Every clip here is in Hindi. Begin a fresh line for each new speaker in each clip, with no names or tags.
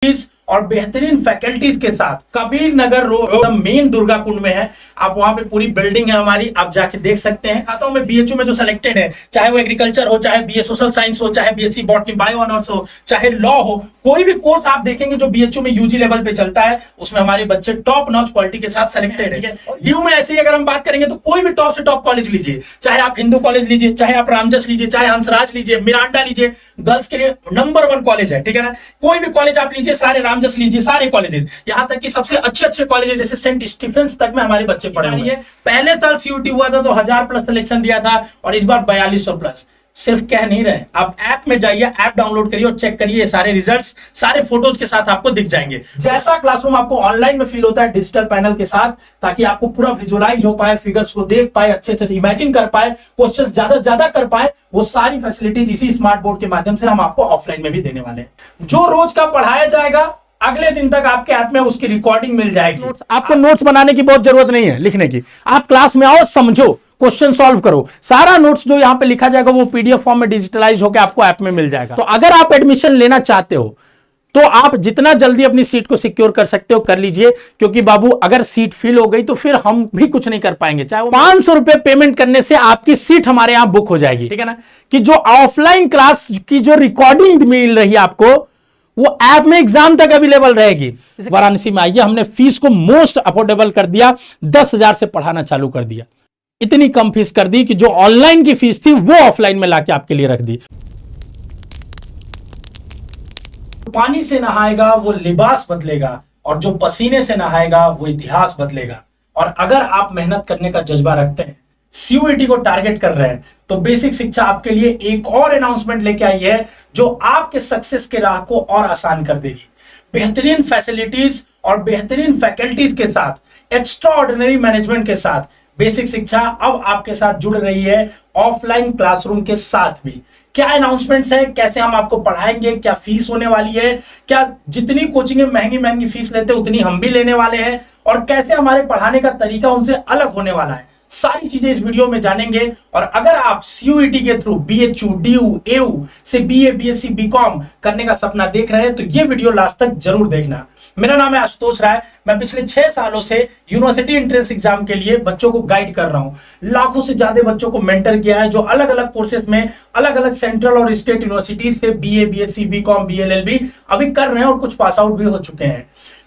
और बेहतरीन फैकल्टीज के साथ कबीर नगर रोड मेन दुर्गा कुंड में है। आप वहां पे पूरी बिल्डिंग है हमारी, आप जाके देख सकते हैं। खाताओं में बीएचयू में जो सिलेक्टेड है, चाहे वो एग्रीकल्चर हो, चाहे बीए सोशल साइंस हो, चाहे बीएससी बॉटनी बायो ऑनर्स हो, चाहे लॉ हो, कोई भी कोर्स आप देखेंगे जो बीएचयू में यूजी लेवल पे चलता है, उसमें हमारे बच्चे टॉप नॉच क्वालिटी के साथ सिलेक्टेड है। ड्यू में ऐसे ही अगर हम बात करेंगे तो कोई भी टॉप से टॉप कॉलेज लीजिए, चाहे आप हिंदू कॉलेज लीजिए, चाहे आप रामजस लीजिए, चाहे हंसराज लीजिए, मिरांडा लीजिए, गर्ल्स के लिए नंबर 1 कॉलेज है, ठीक है ना। कोई भी कॉलेज आप लीजिए, सारे रामजस लीजिए, सारे कॉलेजेस, यहां तक कि सबसे अच्छे कॉलेजेस जैसे सेंट स्टीफेंस तक में हमारे बच्चे पढ़े हुए हैं। पहले साल सीयूटी हुआ था तो 1000+ सिलेक्शन दिया था और इस बार 4200+। सिर्फ कह नहीं रहे, आप ऐप में जाइए, ऐप डाउनलोड करिए और चेक करिए, सारे रिजल्ट्स सारे फोटोज के साथ आपको दिख जाएंगे। जैसा क्लासरूम आपको ऑनलाइन में फील होता है डिजिटल पैनल के साथ, ताकि आपको पूरा विजुअलाइज हो पाए, फिगर्स को देख पाए, अच्छे से इमेजिन कर पाए, क्वेश्चंस ज्यादा से ज्यादा कर पाए, वो सारी फैसिलिटीज इसी स्मार्ट बोर्ड के माध्यम से हम आपको ऑफलाइन में भी देने वाले हैं। जो रोज का पढ़ाया जाएगा अगले दिन तक आपके ऐप में उसकी रिकॉर्डिंग मिल जाएगी।
आपको नोट्स बनाने की बहुत जरूरत नहीं है, लिखने की। आप क्लास में आओ, समझो, क्वेश्चन सॉल्व करो। सारा नोट्स जो यहां पे लिखा जाएगा वो पीडीएफ फॉर्म में डिजिटलाइज होकर आपको ऐप में मिल जाएगा। तो अगर आप एडमिशन लेना चाहते हो तो आप जितना जल्दी अपनी सीट को सिक्योर कर सकते हो कर लीजिए, क्योंकि बाबू अगर सीट फिल हो गई तो फिर हम भी कुछ नहीं कर पाएंगे। चाहे वो 500 रुपए पेमेंट करने से आपकी सीट हमारे यहां बुक हो जाएगी, ठीक है ना। कि जो ऑफलाइन क्लास की जो रिकॉर्डिंग मिल रही है आपको, वो ऐप में एग्जाम तक अवेलेबल रहेगी। वाराणसी में आइए, हमने फीस को मोस्ट अफोर्डेबल कर दिया, 10,000 से पढ़ाना चालू कर दिया। इतनी कम फीस कर दी कि जो ऑनलाइन की फीस थी वो ऑफलाइन में लाके आपके लिए रख दी।
पानी से नहाएगा वो लिबास बदलेगा, और जो पसीने से नहाएगा वो इतिहास बदलेगा। और अगर आप मेहनत करने का जज्बा रखते हैं, सीयूईटी को टारगेट कर रहे हैं, तो बेसिक शिक्षा आपके लिए एक और अनाउंसमेंट लेके आई है जो आपके सक्सेस के राह को और आसान कर देगी। बेहतरीन फैसिलिटीज और बेहतरीन फैकल्टीज के साथ, एक्स्ट्रा ऑर्डिनरी मैनेजमेंट के साथ बेसिक शिक्षा अब आपके साथ जुड़ रही है ऑफलाइन क्लासरूम के साथ भी। क्या अनाउंसमेंट्स है, कैसे हम आपको पढ़ाएंगे, क्या फीस होने वाली है, क्या जितनी कोचिंग में महंगी फीस लेते हैं उतनी हम भी लेने वाले हैं, और कैसे हमारे पढ़ाने का तरीका उनसे अलग होने वाला है, सारी चीजें इस वीडियो में जानेंगे। और अगर आप सीयूईटी के थ्रू बीएचयू, डीयू, एयू से बीए, बीएससी, बीकॉम करने का सपना देख रहे हैं तो ये वीडियो लास्ट तक जरूर देखना। मेरा नाम है आशुतोष राय, मैं पिछले 6 सालों से यूनिवर्सिटी एंट्रेंस एग्जाम के लिए बच्चों को गाइड कर रहा हूं। लाखों से ज्यादा बच्चों को मेंटर किया है जो अलग अलग कोर्सेज में अलग अलग सेंट्रल और स्टेट यूनिवर्सिटीज से बीए, बीएससी, बीकॉम, बीएलएलबी अभी कर रहे हैं और कुछ पास आउट भी हो चुके हैं।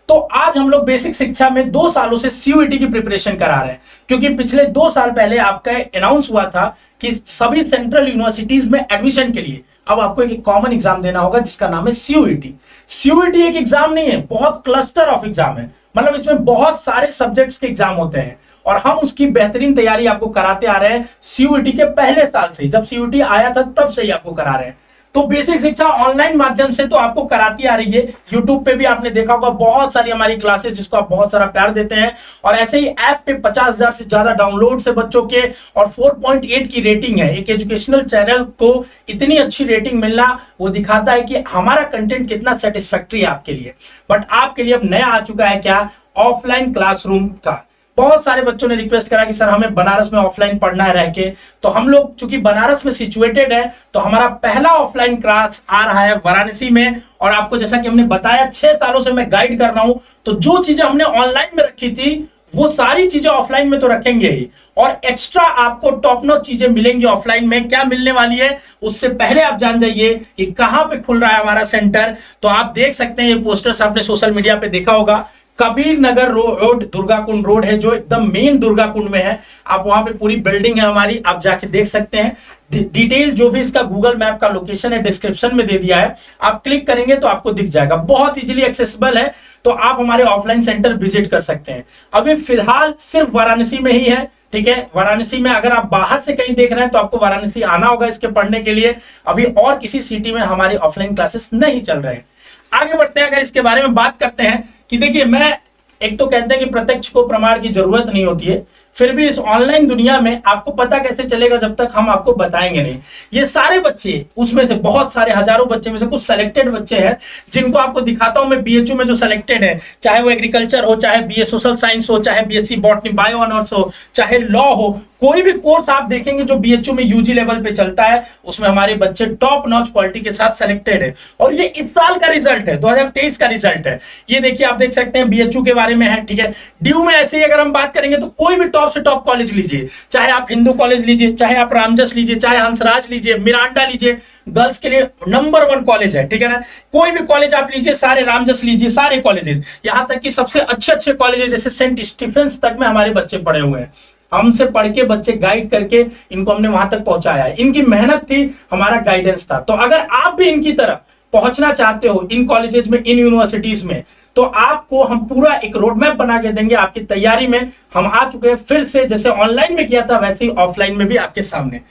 तो आज हम लोग बेसिक शिक्षा में 2 सालों से सीयूईटी की प्रिपरेशन करा रहे हैं, क्योंकि पिछले 2 साल पहले आपका अनाउंस हुआ था कि सभी सेंट्रल यूनिवर्सिटीज में एडमिशन के लिए अब आपको एक कॉमन एग्जाम देना होगा जिसका नाम है सीयूईटी। सीयूईटी एक एग्जाम नहीं है, बहुत क्लस्टर ऑफ एग्जाम है, मतलब इसमें बहुत सारे सब्जेक्ट्स के एग्जाम होते हैं और हम उसकी बेहतरीन तैयारी आपको कराते आ रहे हैं सीयूईटी के पहले साल से। जब सीयूईटी आया था तब से ही आपको करा रहे हैं। तो बेसिक शिक्षा ऑनलाइन माध्यम से तो आपको कराती आ रही है। यूट्यूब पे भी आपने देखा होगा बहुत सारी हमारी क्लासेस जिसको आप बहुत सारा प्यार देते हैं, और ऐसे ही ऐप पे 50,000 से ज्यादा डाउनलोड से बच्चों के, और 4.8 की रेटिंग है। एक एजुकेशनल चैनल को इतनी अच्छी रेटिंग मिलना वो दिखाता है कि हमारा कंटेंट कितना सेटिस्फैक्टरी है आपके लिए। बट आपके लिए अब नया आ चुका है क्या, ऑफलाइन क्लासरूम का। बहुत सारे बच्चों ने रिक्वेस्ट करा कि सर हमें बनारस में ऑफलाइन पढ़ना है रह के, तो हम लोग चूंकि बनारस में सिचुएटेड है तो हमारा पहला ऑफलाइन क्लास आ रहा है वाराणसी में। और आपको जैसा कि हमने बताया 6 सालों से मैं गाइड कर रहा हूं, तो जो चीजें हमने ऑनलाइन में रखी थी वो सारी चीजें ऑफलाइन में तो रखेंगे ही, और एक्स्ट्रा आपको टॉप नॉच चीजें मिलेंगी ऑफलाइन में। क्या मिलने वाली है उससे पहले आप जान जाइए कि कहां पे खुल रहा है हमारा सेंटर। तो आप देख सकते हैं, ये पोस्टर्स आपने सोशल मीडिया पे देखा होगा। कबीर नगर रोड दुर्गा कुंड रोड है जो एकदम मेन दुर्गा कुंड में है। आप वहां पे पूरी बिल्डिंग है हमारी, आप जाके देख सकते हैं। डिटेल जो भी इसका गूगल मैप का लोकेशन है डिस्क्रिप्शन में दे दिया है, आप क्लिक करेंगे तो आपको दिख जाएगा। बहुत इजीली एक्सेसिबल है, तो आप हमारे ऑफलाइन सेंटर विजिट कर सकते हैं। अभी फिलहाल सिर्फ वाराणसी में ही है, ठीक है। वाराणसी में अगर आप बाहर से कहीं देख रहे हैं तो आपको वाराणसी आना होगा इसके पढ़ने के लिए। अभी और किसी सिटी में हमारी ऑफलाइन क्लासेस नहीं चल रहे हैं। आगे बढ़ते हैं, अगर इसके बारे में बात करते हैं कि देखिए, मैं एक तो कहते हैं कि प्रत्यक्ष को प्रमाण की जरूरत नहीं होती है, फिर भी इस ऑनलाइन दुनिया में आपको पता कैसे चलेगा जब तक हम आपको बताएंगे नहीं। ये सारे बच्चे, उसमें से बहुत सारे हजारों बच्चे में से कुछ सेलेक्टेड बच्चे हैं जिनको आपको दिखाता हूं मैं बीएचयू में जो सेलेक्टेड है, चाहे वो एग्रीकल्चर हो, चाहे बीए सोशल साइंस हो, चाहे बीएससी बॉटनी बायो ऑनर्स हो, चाहे लॉ हो, कोई भी कोर्स आप देखेंगे जो बीएचयू में यूजी लेवल पे चलता है उसमें हमारे बच्चे टॉप नॉच क्वालिटी के साथ सेलेक्टेड है। और ये इस साल का रिजल्ट है, 2023 का रिजल्ट है। ये देखिए आप देख सकते हैं बीएचयू के बारे में है, ठीक है। ड्यू में ऐसे ही अगर हम बात करेंगे तो कोई भी टॉप से टॉप कॉलेज लीजिए, चाहे आप हिंदू कॉलेज लीजिए, चाहे आप रामजस लीजिए, चाहे हंसराज लीजिए, मिरांडा लीजिए, गर्ल्स के लिए नंबर 1 कॉलेज है, ठीक है ना। कोई भी कॉलेज आप लीजिए, सारे रामजस लीजिए, सारे कॉलेजेस, यहां तक कि सबसे अच्छे कॉलेजेस जैसे सेंट स्टीफेंस तक में हमारे बच्चे पढ़े हुए हैं। हमसे पढ़ के बच्चे गाइड करके इनको हमने वहां तक पहुंचाया है। इनकी मेहनत थी, हमारा गाइडेंस था। तो अगर आप भी इनकी तरह पहुंचना चाहते हो इन कॉलेजेस में, इन यूनिवर्सिटीज में, तो आपको हम पूरा एक रोड मैप बना के देंगे। आपकी तैयारी में हम आ चुके हैं फिर से, जैसे ऑनलाइन में किया था वैसे ही ऑफलाइन में भी आपके सामने।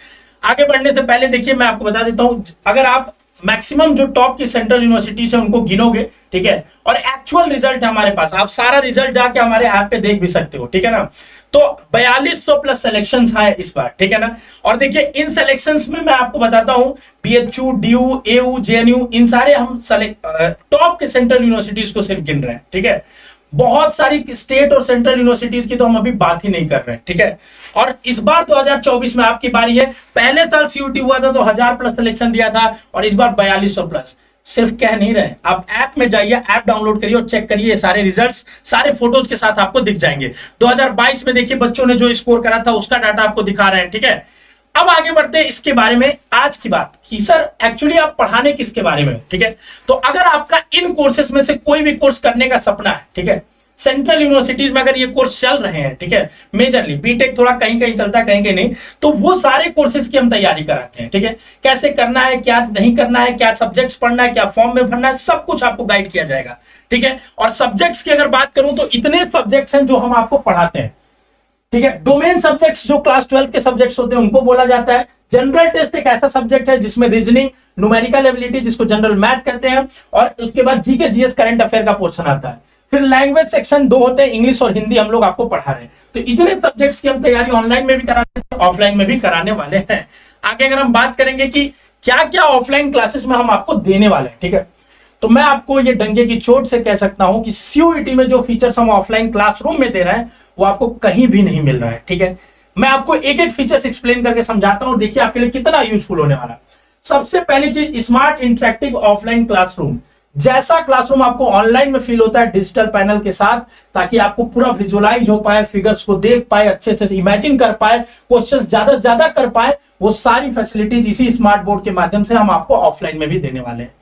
आगे बढ़ने से पहले देखिए मैं आपको बता देता हूं, अगर आप मैक्सिमम जो टॉप की सेंट्रल यूनिवर्सिटीज है उनको गिनोगे, ठीक है, और एक्चुअल रिजल्ट है हमारे पास, आप सारा रिजल्ट जाके हमारे ऐप पे देख भी सकते हो, ठीक है ना। तो 4200 प्लस सिलेक्शंस है इस बार, ठीक है ना। और देखिए इन सिलेक्शंस में मैं आपको बताता हूं, बीएचयू, डीयू, एयू, जेएनयू, इन सारे हम टॉप के सेंट्रल यूनिवर्सिटीज को सिर्फ गिन रहे हैं, ठीक है। बहुत सारी स्टेट और सेंट्रल यूनिवर्सिटीज की तो हम अभी बात ही नहीं कर रहे हैं, ठीक है। और इस बार 2024 में आपकी बारी है। पहले साल सीयूटी हुआ था तो 1000 प्लस सिलेक्शन दिया था, और इस बार 4200 प्लस। सिर्फ कह नहीं रहे, आप ऐप में जाइए, ऐप डाउनलोड करिए और चेक करिए, सारे रिजल्ट्स सारे फोटोज के साथ आपको दिख जाएंगे। 2022 में देखिए बच्चों ने जो स्कोर करा था उसका डाटा आपको दिखा रहे हैं, ठीक है। अब आगे बढ़ते हैं इसके बारे में, आज की बात कि सर एक्चुअली आप पढ़ाने किसके बारे में, ठीक है। तो अगर आपका इन कोर्सेस में से कोई भी कोर्स करने का सपना है, ठीक है, सेंट्रल यूनिवर्सिटीज में अगर ये कोर्स चल रहे हैं, ठीक है, मेजरली बीटेक थोड़ा कहीं कहीं चलता है, कहीं कहीं नहीं, तो वो सारे कोर्सेज की हम तैयारी कराते हैं, ठीक है। कैसे करना है, क्या नहीं करना है, क्या सब्जेक्ट्स पढ़ना है, क्या फॉर्म में भरना है, सब कुछ आपको गाइड किया जाएगा, ठीक है। और सब्जेक्ट्स की अगर बात करूं तो इतने सब्जेक्ट्स हैं जो हम आपको पढ़ाते हैं, ठीक है। डोमेन सब्जेक्ट्स जो क्लास 12 के सब्जेक्ट्स होते हैं उनको बोला जाता है। जनरल टेस्ट एक ऐसा सब्जेक्ट है जिसमें रीजनिंग, न्यूमेरिकल एबिलिटी जिसको जनरल मैथ कहते हैं, और उसके बाद जीके जीएस करंट अफेयर का पोर्शन आता है। फिर लैंग्वेज सेक्शन 2 होते हैं, इंग्लिश और हिंदी हम लोग आपको पढ़ा रहे हैं। तो इतने सब्जेक्ट्स की हम तैयारी ऑनलाइन में भी कराते हैं, ऑफलाइन में भी कराने वाले हैं। आगे अगर हम बात करेंगे कि क्या क्या ऑफलाइन क्लासेस में हम आपको देने वाले हैं, ठीक है, तो मैं आपको ये डंके की चोट से कह सकता हूं कि सीयूईटी में जो फीचर्स हम ऑफलाइन क्लासरूम में दे रहे हैं वो आपको कहीं भी नहीं मिल रहा है, ठीक है। मैं आपको एक एक फीचर्स एक्सप्लेन करके समझाता हूं, देखिए आपके लिए कितना यूजफुल होने वाला है। सबसे पहली चीज, स्मार्ट इंटरेक्टिव ऑफलाइन क्लासरूम। जैसा क्लासरूम आपको ऑनलाइन में फील होता है डिजिटल पैनल के साथ, ताकि आपको पूरा विजुअलाइज हो पाए, फिगर्स को देख पाए, अच्छे से इमेजिन कर पाए, क्वेश्चंस ज्यादा से ज्यादा कर पाए, वो सारी फैसिलिटीज इसी स्मार्ट बोर्ड के माध्यम से हम आपको ऑफलाइन में भी देने वाले हैं।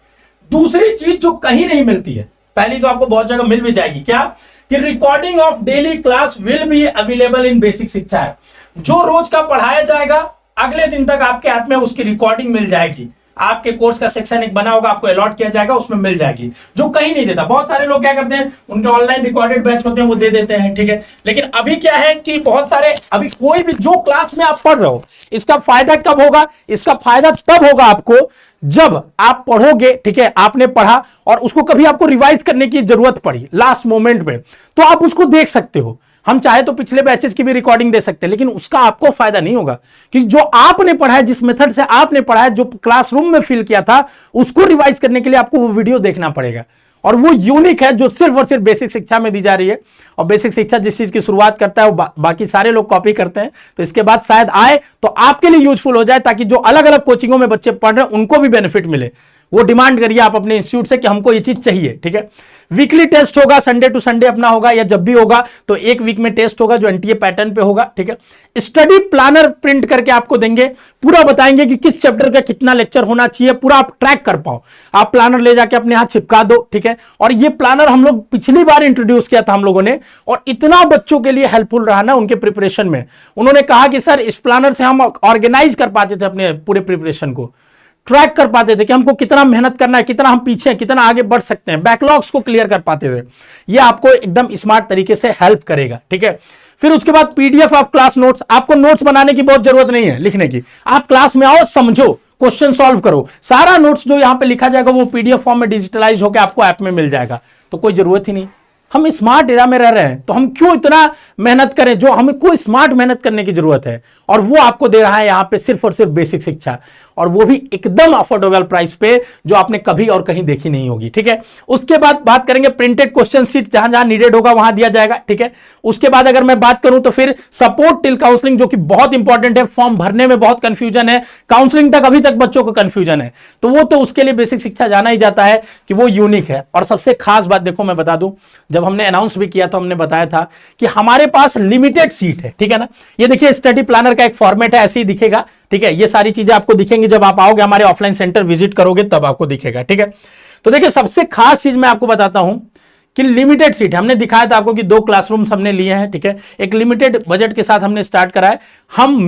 दूसरी चीज जो कहीं नहीं मिलती है, पहली तो आपको बहुत जगह मिल भी जाएगी, क्या कि recording of daily class will be available in basic शिक्षा ऐप। जो रोज का पढ़ाया जाएगा अगले दिन तक आपके ऐप में उसकी रिकॉर्डिंग मिल जाएगी। आपके कोर्स का सेक्शन एक बना होगा, आपको अलॉट किया जाएगा, उसमें मिल जाएगी, जो कहीं नहीं देता। बहुत सारे लोग क्या करते हैं, उनके ऑनलाइन रिकॉर्डेड बैच होते हैं वो दे देते हैं, ठीक है। लेकिन अभी क्या है कि बहुत सारे, अभी कोई भी जो क्लास में आप पढ़ रहे हो, इसका फायदा कब होगा, इसका फायदा तब होगा आपको जब आप पढ़ोगे, ठीक है, आपने पढ़ा और उसको कभी आपको रिवाइज करने की जरूरत पड़ी लास्ट मोमेंट में, तो आप उसको देख सकते हो। हम चाहे तो पिछले बैचेस की भी रिकॉर्डिंग दे सकते हैं, लेकिन उसका आपको फायदा नहीं होगा, क्योंकि जो आपने पढ़ा है, जिस मेथड से आपने पढ़ा है, जो क्लासरूम में फील किया था, उसको रिवाइज करने के लिए आपको वो वीडियो देखना पड़ेगा। और वो यूनिक है जो सिर्फ और सिर्फ बेसिक शिक्षा में दी जा रही है। और बेसिक शिक्षा जिस चीज की शुरुआत करता है वो बाकी सारे लोग कॉपी करते हैं, तो इसके बाद शायद आए तो आपके लिए यूजफुल हो जाए, ताकि जो अलग अलग कोचिंगों में बच्चे पढ़ रहे हैं उनको भी बेनिफिट मिले। वो डिमांड करिए आप अपने इंस्टीट्यूट से कि हमको ये चीज चाहिए, ठीक है। वीकली टेस्ट होगा, संडे टू संडे अपना होगा, या जब भी होगा तो एक वीक में टेस्ट होगा जो एनटीए पैटर्न पे होगा, ठीक है। स्टडी प्लानर प्रिंट करके आपको देंगे, पूरा बताएंगे कि किस चैप्टर का कितना लेक्चर होना चाहिए, पूरा आप ट्रैक कर पाओ। आप प्लानर ले जाके अपने हाथ चिपका दो, ठीक है। और ये प्लानर हम लोग पिछली बार इंट्रोड्यूस किया था हम लोगों ने, और इतना बच्चों के लिए हेल्पफुल रहा ना उनके प्रिपरेशन में। उन्होंने कहा कि सर इस प्लानर से हम ऑर्गेनाइज कर पाते थे अपने पूरे प्रिपरेशन को, ट्रैक कर पाते थे कि हमको कितना मेहनत करना है, कितना हम पीछे हैं, कितना आगे बढ़ सकते हैं, बैकलॉग्स को क्लियर कर पाते थे। ये आपको एकदम स्मार्ट तरीके से हेल्प करेगा, ठीक है। फिर उसके बाद पीडीएफ ऑफ क्लास नोट्स। आपको नोट्स बनाने की बहुत जरूरत नहीं है लिखने की, आप क्लास में आओ, समझो, क्वेश्चन सॉल्व करो, सारा नोट्स जो यहां पे लिखा जाएगा वो पीडीएफ फॉर्म में डिजिटलाइज होकर आपको ऐप में मिल जाएगा, तो कोई जरूरत ही नहीं।
हम स्मार्ट एरा में रह रहे हैं, तो हम क्यों इतना मेहनत करें? जो हमें कोई स्मार्ट मेहनत करने की जरूरत है, और वो आपको दे रहा है यहां पे सिर्फ और सिर्फ बेसिक शिक्षा, और वो भी एकदम अफोर्डेबल प्राइस पे, जो आपने कभी और कहीं देखी नहीं होगी। ठीक है, उसके बाद बात करेंगे प्रिंटेड क्वेश्चन सीट, जहां जहां नीडेड होगा वहां दिया जाएगा। ठीक है, उसके बाद अगर मैं बात करूं तो फिर सपोर्ट टिल काउंसलिंग, जो कि बहुत इंपॉर्टेंट है, फॉर्म भरने में बहुत कंफ्यूजन है, काउंसलिंग तक अभी तक बच्चों को कंफ्यूजन है, तो वो तो उसके लिए बेसिक शिक्षा जाना ही जाता है कि वो यूनिक है। और सबसे खास बात देखो, मैं बता दूं, जब हमने अनाउंस भी किया तो हमने बताया था कि हमारे पास लिमिटेड सीट है। ठीक है ना, ये देखिए स्टडी प्लानर का एक फॉर्मेट है, ऐसे ही दिखेगा। ठीक है, ये सारी चीजें आपको दिखेंगी जब आप आओगे हमारे ऑफलाइन सेंटर विजिट करोगे तब आपको दिखेगा। ठीक है, तो देखिए सबसे खास चीज मैं आपको बताता हूं कि लिमिटेड सीट, हमने दिखाया था आपको कि 2 क्लासरूम्स हमने लिए हैं। ठीक है, एक लिमिटेड बजट के साथ हमने स्टार्ट करा है। हम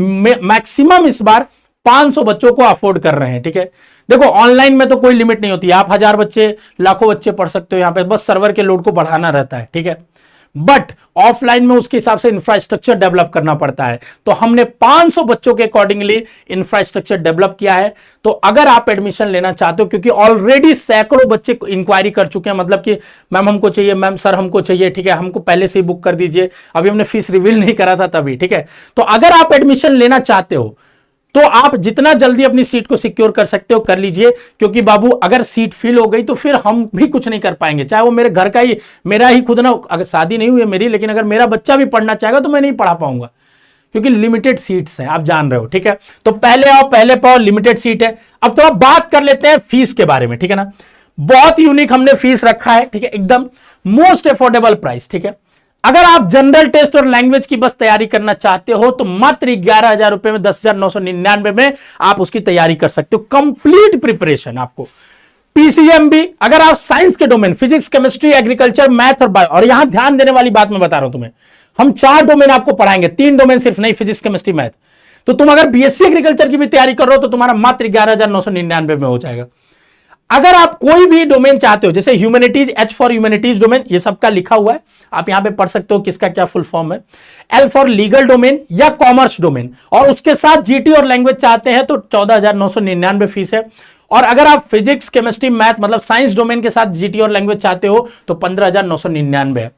मैक्सिमम इस बार 500 बच्चों को अफोर्ड कर रहे हैं। ठीक है, देखो ऑनलाइन में तो कोई लिमिट नहीं होती, आप 1000 बच्चे, लाखों बच्चे पढ़ सकते हो यहां पे, बस सर्वर के लोड को बढ़ाना रहता है। ठीक है, बट ऑफलाइन में उसके हिसाब से इंफ्रास्ट्रक्चर डेवलप करना पड़ता है, तो हमने 500 बच्चों के अकॉर्डिंगली इंफ्रास्ट्रक्चर डेवलप किया है। तो अगर आप एडमिशन लेना चाहते हो, क्योंकि ऑलरेडी सैकड़ों बच्चे इंक्वायरी कर चुके हैं, मतलब कि मैम हमको चाहिए, मैम सर हमको चाहिए, ठीक है, हमको पहले से ही बुक कर दीजिए, अभी हमने फीस रिवील नहीं करा था तभी। ठीक है, तो अगर आप एडमिशन लेना चाहते हो तो आप जितना जल्दी अपनी सीट को सिक्योर कर सकते हो कर लीजिए, क्योंकि बाबू अगर सीट फिल हो गई तो फिर हम भी कुछ नहीं कर पाएंगे, चाहे वो मेरे घर का ही, मेरा ही खुद ना, अगर शादी नहीं हुई है मेरी, लेकिन अगर मेरा बच्चा भी पढ़ना चाहेगा तो मैं नहीं पढ़ा पाऊंगा, क्योंकि लिमिटेड सीट्स हैं, आप जान रहे हो। ठीक है, तो पहले आओ पहले पाओ, लिमिटेड सीट है। अब तो आप बात कर लेते हैं फीस के बारे में। ठीक है ना, बहुत यूनिक हमने फीस रखा है। ठीक है, एकदम मोस्ट अफोर्डेबल प्राइस। ठीक है, अगर आप जनरल टेस्ट और लैंग्वेज की बस तैयारी करना चाहते हो तो मात्र 11,000 रुपए में, 10,999 में आप उसकी तैयारी कर सकते हो, कंप्लीट प्रिपरेशन आपको। पीसीएमबी, अगर आप साइंस के domain, physics, chemistry, agriculture, math और बायो, और यहां ध्यान देने वाली बात मैं बता रहा हूं तुम्हें, हम 4 डोमेन आपको पढ़ाएंगे, 3 डोमेन सिर्फ नहीं, फिजिक्स, केमिस्ट्री, मैथ। तो तुम अगर बीएससी एग्रीकल्चर की भी तैयारी कर रहे हो तो तुम्हारा मात्र 11,999 में हो जाएगा। अगर आप कोई भी डोमेन चाहते हो, जैसे humanities, H for humanities domain, ये सबका लिखा हुआ है, आप यहां पे पढ़ सकते हो किसका क्या फुल फॉर्म है। एल फॉर लीगल डोमेन या कॉमर्स डोमेन, और उसके साथ जीटी और लैंग्वेज चाहते हैं तो 14,999 फीस है। और अगर आप फिजिक्स, केमिस्ट्री, मैथ मतलब साइंस डोमेन के साथ जीटी और लैंग्वेज चाहते हो तो 15,999 है।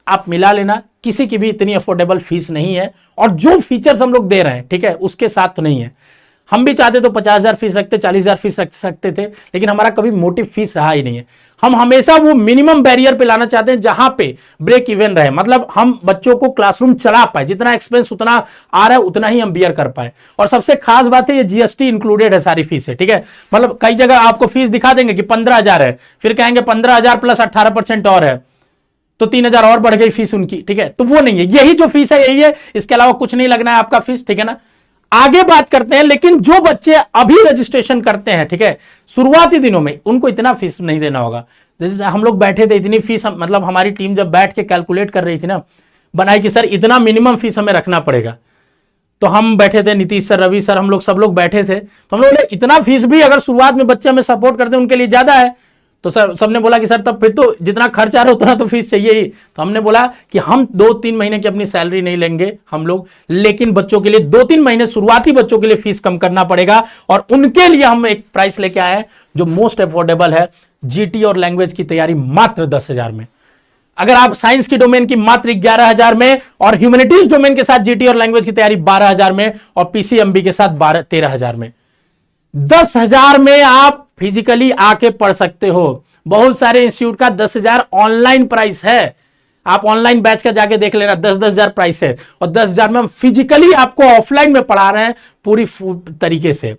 आप मिला लेना, किसी की भी इतनी अफोर्डेबल फीस नहीं है, और जो फीचर्स हम लोग दे रहे हैं, ठीक है, उसके साथ तो नहीं है। हम भी चाहते तो 50,000 फीस रखते, 40,000 फीस रख सकते थे, लेकिन हमारा कभी मोटिव फीस रहा ही नहीं है। हम हमेशा वो मिनिमम बैरियर पे लाना चाहते हैं जहां पे ब्रेक इवन रहे, मतलब हम बच्चों को क्लासरूम चला पाए, जितना एक्सपेंस उतना आ रहा है उतना ही हम बियर कर पाए। और सबसे खास बात है ये जीएसटी इंक्लूडेड है सारी फीस है। ठीक है, मतलब कई जगह आपको फीस दिखा देंगे कि 15,000 है, फिर कहेंगे 15,000 प्लस 18% और है, तो 3,000 और बढ़ गई फीस उनकी। ठीक है, तो वो नहीं है, यही जो फीस है यही है, इसके अलावा कुछ नहीं लगना है आपका फीस। ठीक है ना, आगे बात करते हैं, लेकिन जो बच्चे अभी रजिस्ट्रेशन करते हैं, ठीक है, शुरुआती दिनों में उनको इतना फीस नहीं देना होगा। जैसे हम लोग बैठे थे, इतनी फीस मतलब हमारी टीम जब बैठ के कैलकुलेट कर रही थी ना, बनाई कि सर इतना मिनिमम फीस हमें रखना पड़ेगा, तो हम बैठे थे, नीतीश सर, रवि सर, हम लोग सब लोग बैठे थे, तो हम लोग ने इतना फीस भी अगर शुरुआत में बच्चे हमें सपोर्ट करते हैं उनके लिए ज्यादा है, तो सर सबने बोला कि सर तब फिर तो जितना खर्च आ रहा है उतना तो फीस चाहिए ही। तो हमने बोला कि हम 2-3 महीने की अपनी सैलरी नहीं लेंगे हम लोग, लेकिन बच्चों के लिए 2-3 महीने शुरुआती बच्चों के लिए फीस कम करना पड़ेगा, और उनके लिए हम एक प्राइस लेके आए हैं जो मोस्ट अफोर्डेबल है। जीटी और लैंग्वेज की तैयारी मात्र 10,000 में, अगर आप साइंस की डोमेन की मात्र 11,000 में, और ह्यूमैनिटीज डोमेन के साथ जीटी और लैंग्वेज की तैयारी 12,000 में, और पीसीएमबी के साथ 13,000 में। 10,000 में आप फिजिकली आके पढ़ सकते हो। बहुत सारे इंस्टीट्यूट का 10,000 ऑनलाइन प्राइस है, आप ऑनलाइन बैच का जाके देख लेना, 10,000 प्राइस है, और 10,000 में हम फिजिकली आपको ऑफलाइन में पढ़ा रहे हैं पूरी तरीके से।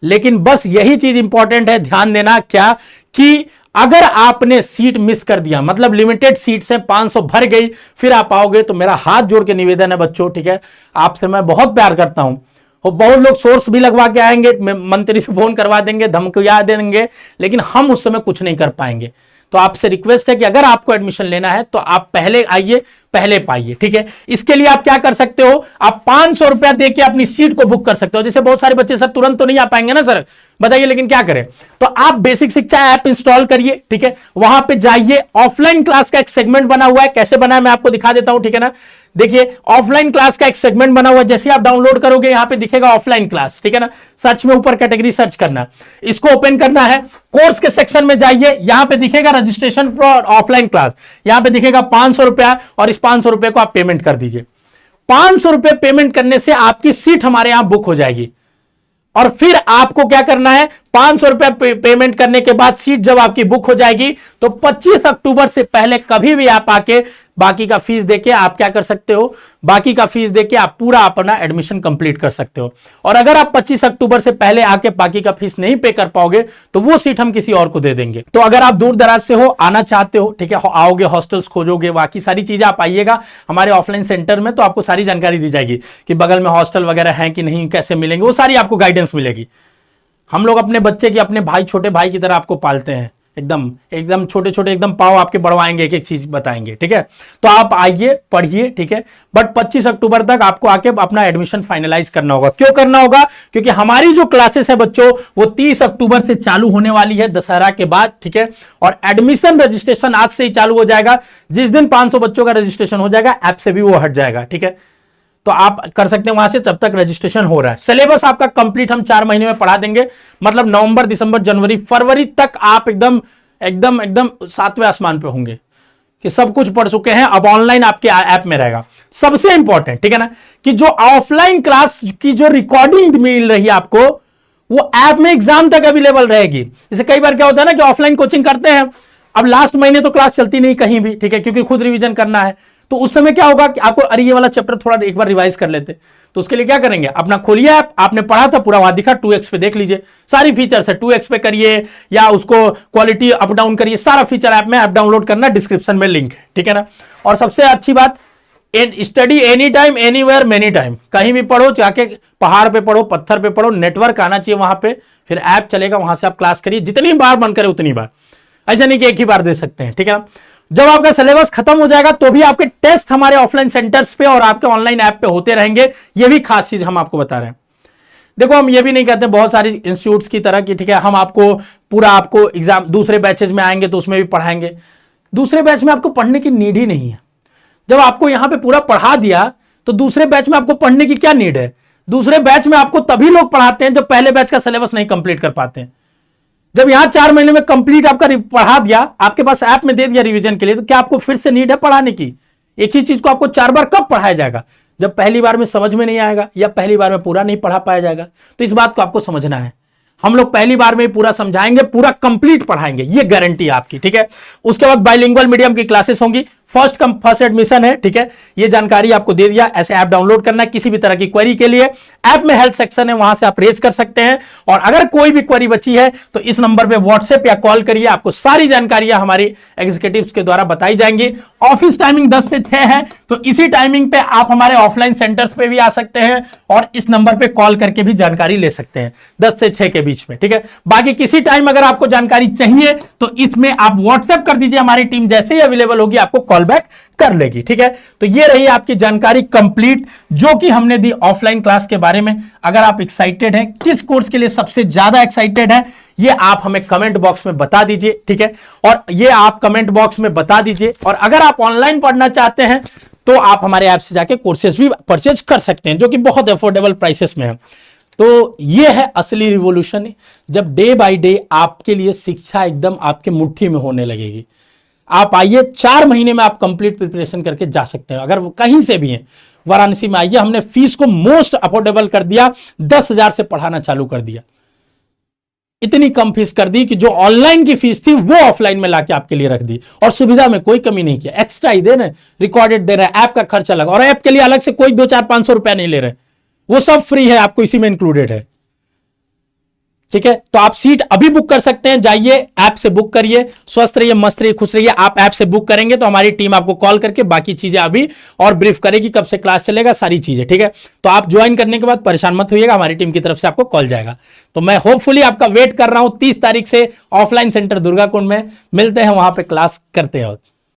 लेकिन बस यही चीज इंपॉर्टेंट है, ध्यान देना क्या, कि अगर आपने सीट मिस कर दिया, मतलब लिमिटेड सीट से 500 भर गई, फिर आप आओगे, तो मेरा हाथ जोड़ के निवेदन है बच्चों, ठीक है, आपसे मैं बहुत प्यार करता हूं, और बहुत लोग सोर्स भी लगवा के आएंगे, मंत्री से फोन करवा देंगे, धमकिया देंगे, लेकिन हम उस समय कुछ नहीं कर पाएंगे। तो आपसे रिक्वेस्ट है कि अगर आपको एडमिशन लेना है तो आप पहले आइए, पहले पाइए। ठीक है, इसके लिए आप क्या कर सकते हो, आप 500 रुपया देके अपनी सीट को बुक कर सकते हो। जैसे बहुत सारे बच्चे सर तुरंत तो नहीं आ पाएंगे ना सर, बताइए लेकिन क्या करें, तो आप बेसिक शिक्षा ऐप इंस्टॉल करिए। ठीक है, वहां पे जाइए, ऑफलाइन क्लास का एक सेगमेंट बना हुआ है, कैसे बना है मैं आपको दिखा देता हूं। ठीक है ना, देखिए ऑफलाइन क्लास का एक सेगमेंट बना हुआ है, जैसे आप डाउनलोड करोगे यहां पे दिखेगा ऑफलाइन क्लास। ठीक है ना, सर्च में ऊपर कैटेगरी सर्च करना, इसको ओपन करना है, कोर्स के सेक्शन में जाइए, यहां पे दिखेगा रजिस्ट्रेशन फॉर ऑफलाइन क्लास, यहां पे दिखेगा 500 रुपया, और इस 500 रुपए को आप पेमेंट कर दीजिए। 500 रुपए पेमेंट करने से आपकी सीट हमारे यहां बुक हो जाएगी। और फिर आपको क्या करना है, 500 रुपए पेमेंट करने के बाद सीट जब आपकी बुक हो जाएगी तो 25 अक्टूबर से पहले कभी भी आप आके बाकी का फीस देके आप क्या कर सकते हो, बाकी का फीस देके आप पूरा अपना एडमिशन कंप्लीट कर सकते हो। और अगर आप 25 अक्टूबर से पहले आके बाकी का फीस नहीं पे कर पाओगे तो वो सीट हम किसी और को दे देंगे। तो अगर आप दूर दराज से हो, आना चाहते हो, ठीक है, आओगे, हॉस्टल्स खोजोगे, बाकी सारी चीजें आप आइएगा हमारे ऑफलाइन सेंटर में, तो आपको सारी जानकारी दी जाएगी कि बगल में हॉस्टल वगैरह है कि नहीं, कैसे मिलेंगे, वो सारी आपको गाइडेंस मिलेगी। हम लोग अपने बच्चे की, अपने भाई, छोटे भाई की तरह आपको पालते हैं, एकदम एकदम छोटे छोटे एकदम पाव आपके बढ़वाएंगे, एक एक चीज बताएंगे। ठीक है, तो आप आइए, पढ़िए। ठीक है, बट 25 अक्टूबर तक आपको आके अपना एडमिशन फाइनलाइज करना होगा। क्यों करना होगा, क्योंकि हमारी जो क्लासेस है बच्चों वो 30 अक्टूबर से चालू होने वाली है, दशहरा के बाद। ठीक है, और एडमिशन रजिस्ट्रेशन आज से ही चालू हो जाएगा। जिस दिन 500 बच्चों का रजिस्ट्रेशन हो जाएगा ऐप से भी वो हट जाएगा। ठीक है, तो आप कर सकते हैं वहां से, जब तक रजिस्ट्रेशन हो रहा है। सिलेबस आपका कंप्लीट हम 4 महीने में पढ़ा देंगे, मतलब नवंबर, दिसंबर, जनवरी, फरवरी तक आप एकदम एकदम एकदम 7वें आसमान पे होंगे कि सब कुछ पढ़ चुके हैं। अब ऑनलाइन आपके ऐप में रहेगा। सबसे इंपॉर्टेंट, ठीक है ना, कि जो ऑफलाइन क्लास की जो रिकॉर्डिंग मिल रही है आपको, वो ऐप में एग्जाम तक अवेलेबल रहेगी। जैसे कई बार क्या होता है ना कि ऑफलाइन कोचिंग करते हैं, अब लास्ट महीने तो क्लास चलती नहीं कहीं भी, ठीक है, क्योंकि खुद रिवीजन करना है। तो उस समय क्या होगा कि आपको अरे ये वाला चैप्टर थोड़ा एक बार रिवाइज कर लेते, तो उसके लिए क्या करेंगे, अपना खोलिए ऐप, आपने पढ़ा था पूरा वहां दिखा, 2x पे देख लीजिए, सारी फीचर्स है, 2x पे करिए या उसको क्वालिटी अप डाउन करिए, सारा फीचर ऐप में। ऐप डाउनलोड करना, डिस्क्रिप्शन में लिंक है, ठीक है ना। और सबसे अच्छी बात, study any time, anywhere, many time, कहीं भी पढ़ो, जाके पहाड़ पे पढ़ो, पत्थर पे पढ़ो, नेटवर्क आना चाहिए वहां पे, फिर ऐप चलेगा, वहां से आप क्लास करिए, जितनी बार मन करे उतनी बार, ऐसा नहीं कि एक ही बार दे सकते हैं, ठीक है। जब आपका सिलेबस खत्म हो जाएगा तो भी आपके टेस्ट हमारे ऑफलाइन सेंटर्स पे और आपके ऑनलाइन ऐप पे होते रहेंगे। ये भी खास चीज हम आपको बता रहे हैं। देखो, हम ये भी नहीं कहते बहुत सारी इंस्टीट्यूट्स की तरह कि ठीक है हम आपको पूरा आपको एग्जाम दूसरे बैचेज में आएंगे तो उसमें भी पढ़ाएंगे। दूसरे बैच में आपको पढ़ने की नीड ही नहीं है। जब आपको यहां पे पूरा पढ़ा दिया तो दूसरे बैच में आपको पढ़ने की क्या नीड है। दूसरे बैच में आपको तभी लोग पढ़ाते हैं जब पहले बैच का सिलेबस नहीं कंप्लीट कर पाते हैं। जब यहां 4 महीने में कंप्लीट आपका पढ़ा दिया, आपके पास ऐप में दे दिया रिवीजन के लिए, तो क्या आपको फिर से नीड है पढ़ाने की। एक ही चीज को आपको 4 बार कब पढ़ाया जाएगा, जब पहली बार में समझ में नहीं आएगा या पहली बार में पूरा नहीं पढ़ा पाया जाएगा। तो इस बात को आपको समझना है। हम लोग पहली बार में पूरा समझाएंगे, पूरा कंप्लीट पढ़ाएंगे, ये गारंटी है आपकी, ठीक है। उसके बाद बाइलिंगुअल मीडियम की क्लासेस होंगी, फर्स्ट कम फर्स्ट एडमिशन है, ठीक है। ये जानकारी आपको दे दिया। ऐसे ऐप डाउनलोड करना है किसी भी तरह की क्वेरी के लिए, ऐप में हेल्प सेक्शन है, वहां से आप रेज कर सकते हैं। और अगर कोई भी क्वेरी बची है तो इस नंबर पे व्हाट्सएप या कॉल करिए, आपको सारी जानकारियां हमारी एग्जीक्यूटिव्स के द्वारा बताई जाएंगी। ऑफिस टाइमिंग 10 से 6 है, तो इसी टाइमिंग पे आप हमारे ऑफलाइन सेंटर्स पे भी आ सकते हैं और इस नंबर पे कॉल करके भी जानकारी ले सकते हैं 10 से 6 के बीच में, ठीक है। बाकी किसी टाइम अगर आपको जानकारी चाहिए तो इसमें आप व्हाट्सएप कर दीजिए, हमारी टीम जैसे ही अवेलेबल होगी आपको कॉल बैक कर लेगी, ठीक है। तो ये रही आपकी जानकारी कंप्लीट जो कि हमने दी ऑफलाइन क्लास के बारे में। अगर आप एक्साइटेड हैं, किस कोर्स के लिए सबसे ज्यादा एक्साइटेड हैं, ये आप हमें कमेंट बॉक्स में बता दीजिए, ठीक है। और ये आप कमेंट बॉक्स में बता दीजिए। और अगर आप ऑनलाइन पढ़ना चाहते हैं तो आप हमारे ऐप से जाके कोर्सेज भी परचेज कर सकते हैं, जो कि बहुत अफोर्डेबल प्राइसेस में है। तो ये है असली रिवॉल्यूशन, जब डे बाय डे आपके लिए शिक्षा एकदम आपके मुट्ठी में होने लगेगी। आप आइए, 4 महीने में आप कंप्लीट प्रिपरेशन करके जा सकते हैं। अगर वो कहीं से भी हैं, वाराणसी में आइए, हमने फीस को मोस्ट अफोर्डेबल कर दिया, 10,000 से पढ़ाना चालू कर दिया। इतनी कम फीस कर दी कि जो ऑनलाइन की फीस थी वो ऑफलाइन में लाके आपके लिए रख दी, और सुविधा में कोई कमी नहीं किया। एक्स्ट्रा ही दे रहे, रिकॉर्डेड दे रहे, ऐप का खर्च अलग, और ऐप के लिए अलग से कोई 200-400-500 रुपया नहीं ले रहे, वो सब फ्री है, आपको इसी में इंक्लूडेड है, ठीक है। तो आप सीट अभी बुक कर सकते हैं, जाइए ऐप से बुक करिए। स्वस्थ रहिए, मस्त रहिए, खुश रहिए। आप ऐप से बुक करेंगे तो हमारी टीम आपको कॉल करके बाकी चीजें अभी और ब्रीफ करेगी, कब से क्लास चलेगा, सारी चीजें, ठीक है। तो आप ज्वाइन करने के बाद परेशान मत होइएगा, हमारी टीम की तरफ से आपको कॉल जाएगा। तो मैं होपफुली आपका वेट कर रहा हूं। 30 तारीख से ऑफलाइन सेंटर दुर्गाकुंड में मिलते हैं, वहां पे क्लास करते हैं।